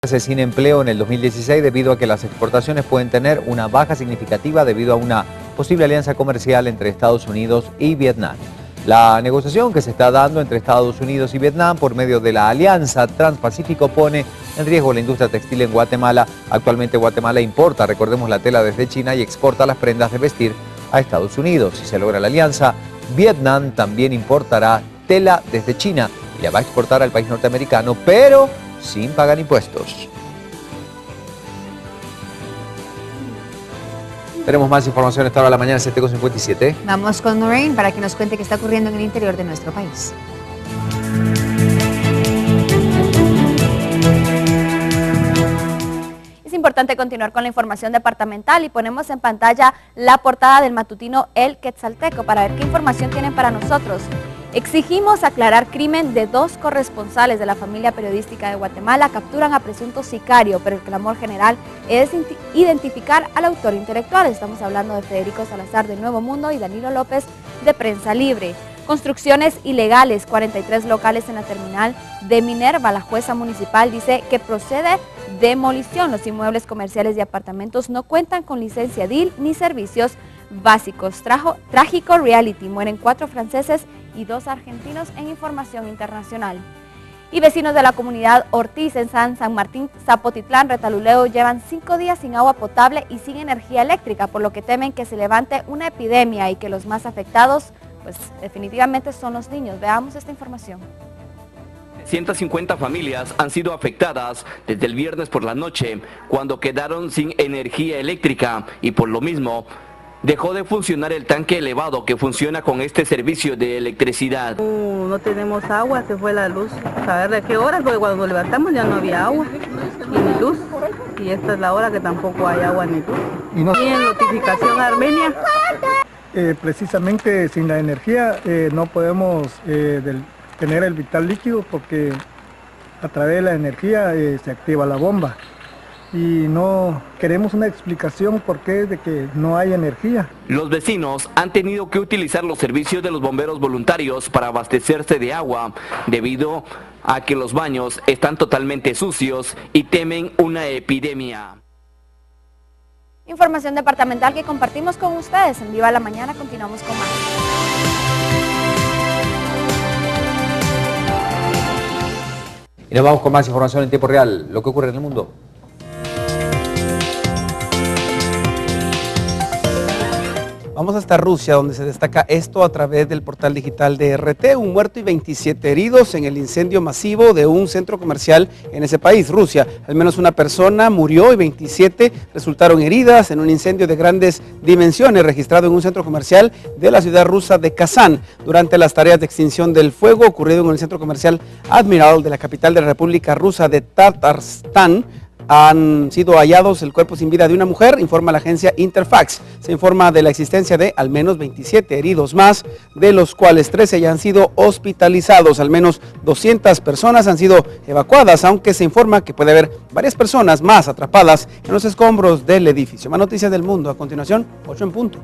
Sin empleo en el 2016 debido a que las exportaciones pueden tener una baja significativa debido a una posible alianza comercial entre Estados Unidos y Vietnam. La negociación que se está dando entre Estados Unidos y Vietnam por medio de la Alianza Transpacífico pone en riesgo la industria textil en Guatemala. Actualmente Guatemala importa, recordemos, la tela desde China y exporta las prendas de vestir a Estados Unidos. Si se logra la alianza, Vietnam también importará tela desde China y la va a exportar al país norteamericano, pero sin pagar impuestos. Tenemos más información a esta hora de la mañana, 7:57. Vamos con Noreen para que nos cuente qué está ocurriendo en el interior de nuestro país. Es importante continuar con la información departamental y ponemos en pantalla la portada del matutino El Quetzalteco para ver qué información tienen para nosotros. Exigimos aclarar crimen de 2 corresponsales de la familia periodística de Guatemala. Capturan a presunto sicario, pero el clamor general es identificar al autor intelectual. Estamos hablando de Federico Salazar de Nuevo Mundo y Danilo López de Prensa Libre. Construcciones ilegales, 43 locales en la terminal de Minerva. La jueza municipal dice que procede demolición. Los inmuebles comerciales y apartamentos no cuentan con licencia DIL ni servicios básicos. Trágico reality, mueren 4 franceses y 2 argentinos en información internacional. Y vecinos de la comunidad Ortiz en San Martín, Zapotitlán, Retaluleu, llevan 5 días sin agua potable y sin energía eléctrica, por lo que temen que se levante una epidemia y que los más afectados, pues definitivamente son los niños. Veamos esta información. 150 familias han sido afectadas desde el viernes por la noche, cuando quedaron sin energía eléctrica y por lo mismo dejó de funcionar el tanque elevado que funciona con este servicio de electricidad. No tenemos agua, se fue la luz. Saber de qué hora, porque cuando nos levantamos ya no había agua y ni luz. Y esta es la hora que tampoco hay agua ni luz. Y en notificación Armenia. Precisamente sin la energía no podemos tener el vital líquido, porque a través de la energía se activa la bomba. Y no queremos una explicación por qué es de que no hay energía. Los vecinos han tenido que utilizar los servicios de los bomberos voluntarios para abastecerse de agua, debido a que los baños están totalmente sucios y temen una epidemia. Información departamental que compartimos con ustedes en Viva la Mañana. Continuamos con más. Y nos vamos con más información en tiempo real, lo que ocurre en el mundo. Vamos hasta Rusia, donde se destaca esto a través del portal digital de RT. Un muerto y 27 heridos en el incendio masivo de un centro comercial en ese país, Rusia. Al menos una persona murió y 27 resultaron heridas en un incendio de grandes dimensiones registrado en un centro comercial de la ciudad rusa de Kazán durante las tareas de extinción del fuego ocurrido en el centro comercial Admiral de la capital de la República Rusa de Tatarstan. Han sido hallados el cuerpo sin vida de una mujer, informa la agencia Interfax. Se informa de la existencia de al menos 27 heridos más, de los cuales 13 ya han sido hospitalizados. Al menos 200 personas han sido evacuadas, aunque se informa que puede haber varias personas más atrapadas en los escombros del edificio. Más noticias del mundo a continuación, 8 en punto.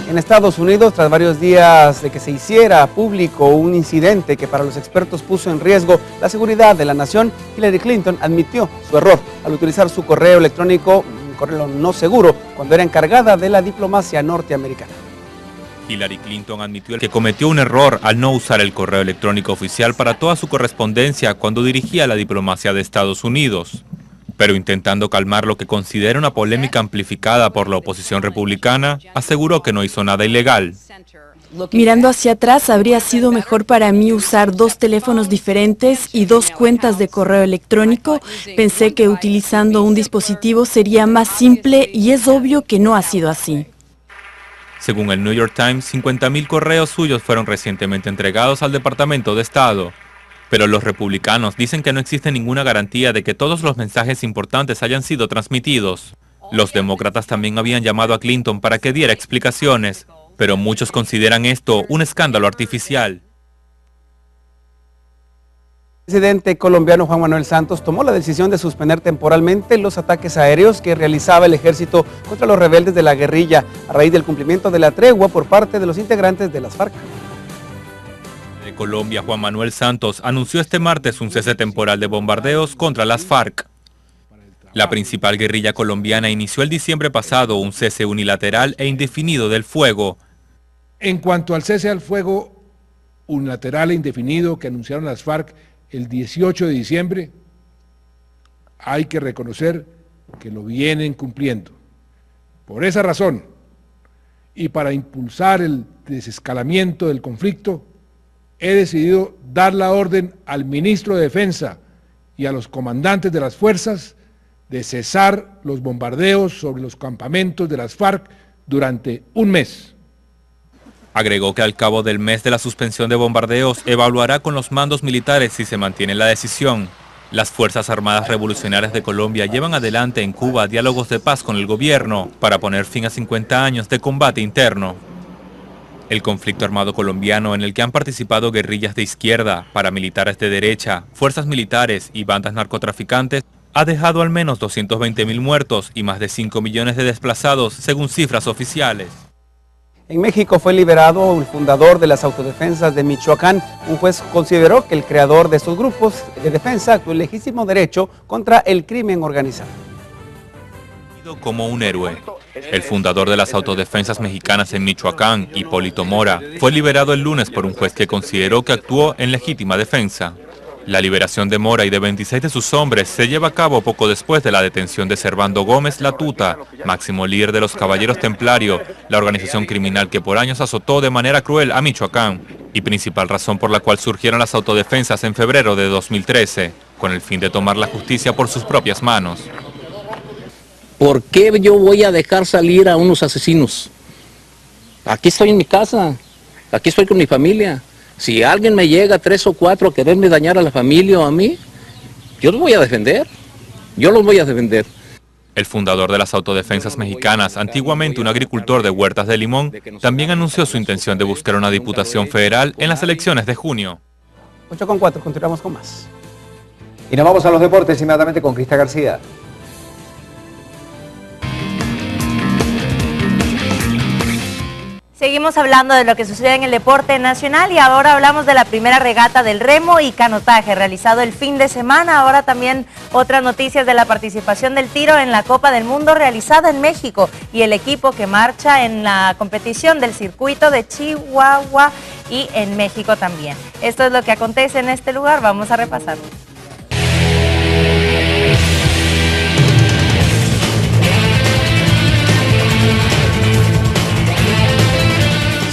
En Estados Unidos, tras varios días de que se hiciera público un incidente que para los expertos puso en riesgo la seguridad de la nación, Hillary Clinton admitió su error al utilizar su correo electrónico, un correo no seguro, cuando era encargada de la diplomacia norteamericana. Hillary Clinton admitió que cometió un error al no usar el correo electrónico oficial para toda su correspondencia cuando dirigía la diplomacia de Estados Unidos. Pero intentando calmar lo que considera una polémica amplificada por la oposición republicana, aseguró que no hizo nada ilegal. Mirando hacia atrás, habría sido mejor para mí usar 2 teléfonos diferentes y 2 cuentas de correo electrónico. Pensé que utilizando un dispositivo sería más simple y es obvio que no ha sido así. Según el New York Times, 50.000 correos suyos fueron recientemente entregados al Departamento de Estado. Pero los republicanos dicen que no existe ninguna garantía de que todos los mensajes importantes hayan sido transmitidos. Los demócratas también habían llamado a Clinton para que diera explicaciones, pero muchos consideran esto un escándalo artificial. El presidente colombiano Juan Manuel Santos tomó la decisión de suspender temporalmente los ataques aéreos que realizaba el ejército contra los rebeldes de la guerrilla a raíz del cumplimiento de la tregua por parte de los integrantes de las FARC. De Colombia, Juan Manuel Santos, anunció este martes un cese temporal de bombardeos contra las FARC. La principal guerrilla colombiana inició el diciembre pasado un cese unilateral e indefinido del fuego. En cuanto al cese al fuego unilateral e indefinido que anunciaron las FARC el 18 de diciembre, hay que reconocer que lo vienen cumpliendo. Por esa razón, y para impulsar el desescalamiento del conflicto, he decidido dar la orden al ministro de Defensa y a los comandantes de las fuerzas de cesar los bombardeos sobre los campamentos de las FARC durante un mes. Agregó que al cabo del mes de la suspensión de bombardeos evaluará con los mandos militares si se mantiene la decisión. Las Fuerzas Armadas Revolucionarias de Colombia llevan adelante en Cuba diálogos de paz con el gobierno para poner fin a 50 años de combate interno. El conflicto armado colombiano, en el que han participado guerrillas de izquierda, paramilitares de derecha, fuerzas militares y bandas narcotraficantes, ha dejado al menos 220.000 muertos y más de 5 millones de desplazados, según cifras oficiales. En México fue liberado el fundador de las autodefensas de Michoacán. Un juez consideró que el creador de estos grupos de defensa actuó en legítimo derecho contra el crimen organizado. Como un héroe. El fundador de las autodefensas mexicanas en Michoacán, Hipólito Mora, fue liberado el lunes por un juez que consideró que actuó en legítima defensa. La liberación de Mora y de 26 de sus hombres se lleva a cabo poco después de la detención de Servando Gómez La Tuta, máximo líder de los Caballeros Templario, la organización criminal que por años azotó de manera cruel a Michoacán, y principal razón por la cual surgieron las autodefensas en febrero de 2013, con el fin de tomar la justicia por sus propias manos. ¿Por qué yo voy a dejar salir a unos asesinos? Aquí estoy en mi casa, aquí estoy con mi familia. Si alguien me llega 3 o 4 a quererme dañar a la familia o a mí, yo los voy a defender. Yo los voy a defender. El fundador de las autodefensas mexicanas, antiguamente un agricultor de Huertas de Limón, también anunció su intención de buscar una diputación federal en las elecciones de junio. 8:04, continuamos con más. Y nos vamos a los deportes inmediatamente con Crista García. Seguimos hablando de lo que sucede en el deporte nacional y ahora hablamos de la primera regata del remo y canotaje realizado el fin de semana. Ahora también otras noticias de la participación del tiro en la Copa del Mundo realizada en México y el equipo que marcha en la competición del circuito de Chihuahua y en México también. Esto es lo que acontece en este lugar, vamos a repasarlo.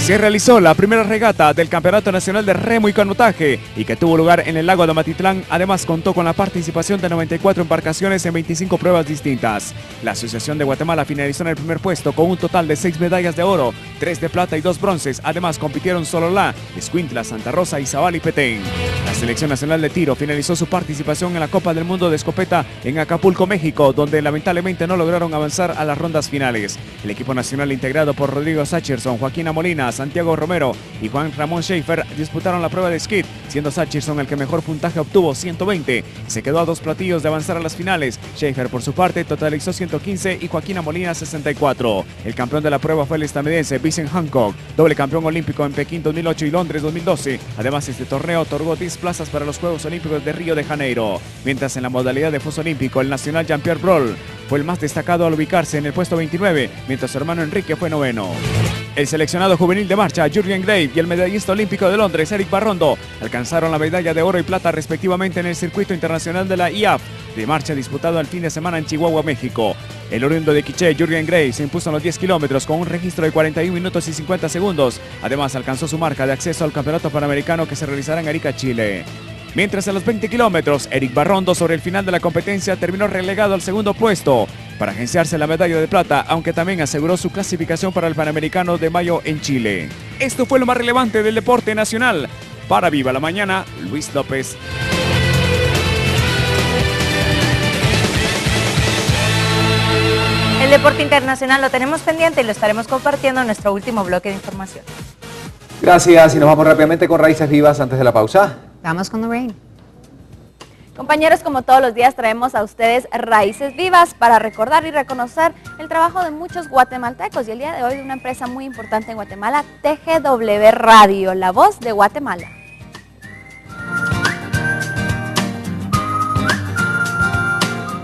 Se realizó la primera regata del Campeonato Nacional de Remo y Canotaje y que tuvo lugar en el lago de Amatitlán. Además contó con la participación de 94 embarcaciones en 25 pruebas distintas. La Asociación de Guatemala finalizó en el primer puesto con un total de 6 medallas de oro, 3 de plata y 2 bronces. Además compitieron Sololá, Escuintla, Santa Rosa, Izabal y Petén. La Selección Nacional de Tiro finalizó su participación en la Copa del Mundo de Escopeta en Acapulco, México, donde lamentablemente no lograron avanzar a las rondas finales. El equipo nacional integrado por Rodrigo Sacherson, Joaquín Molina, Santiago Romero y Juan Ramón Schaefer disputaron la prueba de skid, siendo Sacherson el que mejor puntaje obtuvo, 120. Se quedó a 2 platillos de avanzar a las finales. Schaefer, por su parte, totalizó 115 y Joaquín Molina 64. El campeón de la prueba fue el estadounidense Vincent Hancock, doble campeón olímpico en Pekín 2008 y Londres 2012. Además, este torneo otorgó 10 plazas para los Juegos Olímpicos de Río de Janeiro. Mientras en la modalidad de foso olímpico, el nacional Jean-Pierre Broll fue el más destacado al ubicarse en el puesto 29, mientras su hermano Enrique fue 9º. El seleccionado juvenil de marcha, Jurgen Grave, y el medallista olímpico de Londres, Eric Barrondo, alcanzaron la medalla de oro y plata respectivamente en el circuito internacional de la IAF de marcha disputado el fin de semana en Chihuahua, México. El oriundo de Quiché, Jurgen Grave, se impuso en los 10 kilómetros con un registro de 41 minutos y 50 segundos. Además, alcanzó su marca de acceso al Campeonato Panamericano que se realizará en Arica, Chile. Mientras en los 20 kilómetros, Eric Barrondo sobre el final de la competencia terminó relegado al segundo puesto para agenciarse la medalla de plata, aunque también aseguró su clasificación para el Panamericano de mayo en Chile. Esto fue lo más relevante del deporte nacional. Para Viva la Mañana, Luis López. El deporte internacional lo tenemos pendiente y lo estaremos compartiendo en nuestro último bloque de información. Gracias y nos vamos rápidamente con Raíces Vivas antes de la pausa. Vamos con Lorraine. Compañeros, como todos los días traemos a ustedes Raíces Vivas para recordar y reconocer el trabajo de muchos guatemaltecos y el día de hoy de una empresa muy importante en Guatemala, TGW Radio, la voz de Guatemala.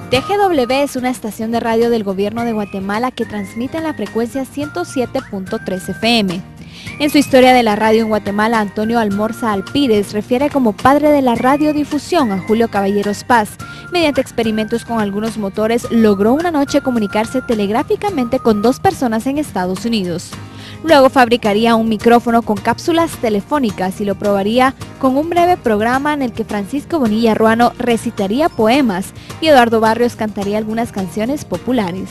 TGW es una estación de radio del gobierno de Guatemala que transmite en la frecuencia 107.3 FM. En su historia de la radio en Guatemala, Antonio Almorza Alpírez refiere como padre de la radiodifusión a Julio Caballeros Paz. Mediante experimentos con algunos motores, logró una noche comunicarse telegráficamente con 2 personas en Estados Unidos. Luego fabricaría un micrófono con cápsulas telefónicas y lo probaría con un breve programa en el que Francisco Bonilla Ruano recitaría poemas y Eduardo Barrios cantaría algunas canciones populares.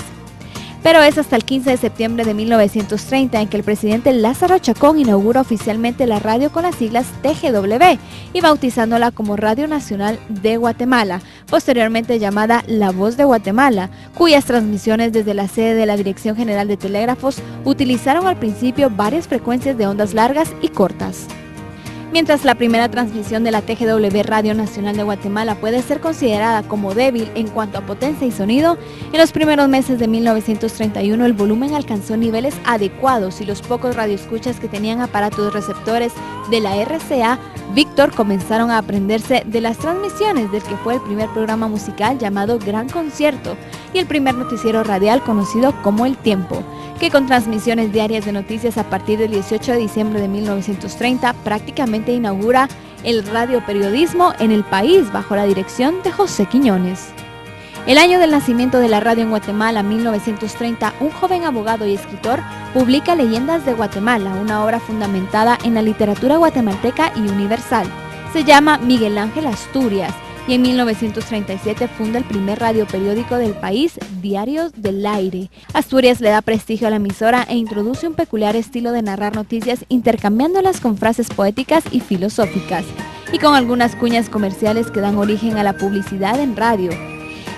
Pero es hasta el 15 de septiembre de 1930 en que el presidente Lázaro Chacón inaugura oficialmente la radio con las siglas TGW y bautizándola como Radio Nacional de Guatemala, posteriormente llamada La Voz de Guatemala, cuyas transmisiones desde la sede de la Dirección General de Telégrafos utilizaron al principio varias frecuencias de ondas largas y cortas. Mientras la primera transmisión de la TGW Radio Nacional de Guatemala puede ser considerada como débil en cuanto a potencia y sonido, en los primeros meses de 1931 el volumen alcanzó niveles adecuados y los pocos radioescuchas que tenían aparatos receptores de la RCA Víctor comenzaron a aprenderse de las transmisiones del que fue el primer programa musical llamado Gran Concierto y el primer noticiero radial conocido como El Tiempo, que con transmisiones diarias de noticias a partir del 18 de diciembre de 1930 prácticamente inaugura el radioperiodismo en el país bajo la dirección de José Quiñones. El año del nacimiento de la radio en Guatemala, 1930, un joven abogado y escritor publica Leyendas de Guatemala, una obra fundamentada en la literatura guatemalteca y universal. Se llama Miguel Ángel Asturias y en 1937 funda el primer radioperiódico del país, Diarios del Aire. Asturias le da prestigio a la emisora e introduce un peculiar estilo de narrar noticias intercambiándolas con frases poéticas y filosóficas, y con algunas cuñas comerciales que dan origen a la publicidad en radio.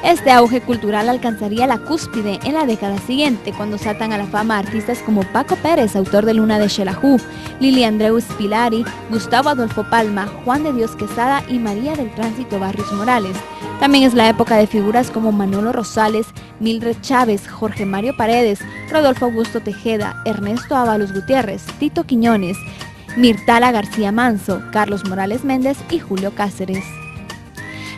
Este auge cultural alcanzaría la cúspide en la década siguiente, cuando saltan a la fama artistas como Paco Pérez, autor de Luna de Xelajú, Lili Andreu Spilari, Gustavo Adolfo Palma, Juan de Dios Quesada y María del Tránsito Barrios Morales. También es la época de figuras como Manolo Rosales, Mildred Chávez, Jorge Mario Paredes, Rodolfo Augusto Tejeda, Ernesto Ábalos Gutiérrez, Tito Quiñones, Mirtala García Manso, Carlos Morales Méndez y Julio Cáceres.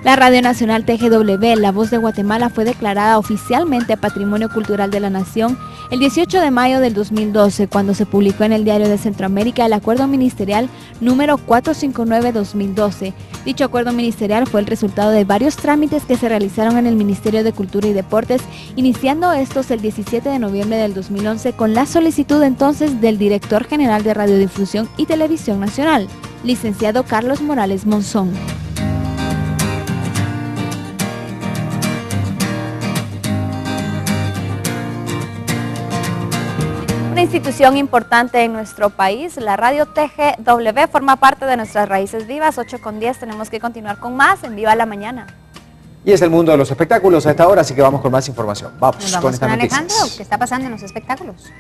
La Radio Nacional TGW, La Voz de Guatemala, fue declarada oficialmente Patrimonio Cultural de la Nación el 18 de mayo del 2012, cuando se publicó en el Diario de Centroamérica el Acuerdo Ministerial número 459-2012. Dicho acuerdo ministerial fue el resultado de varios trámites que se realizaron en el Ministerio de Cultura y Deportes, iniciando estos el 17 de noviembre del 2011 con la solicitud entonces del Director General de Radiodifusión y Televisión Nacional, licenciado Carlos Morales Monzón. Una institución importante en nuestro país, la radio TGW, forma parte de nuestras raíces vivas. 8:10, tenemos que continuar con más en Viva la Mañana. Y es el mundo de los espectáculos a esta hora, así que vamos con más información. Vamos con estas noticias. Alejandro, ¿qué está pasando en los espectáculos?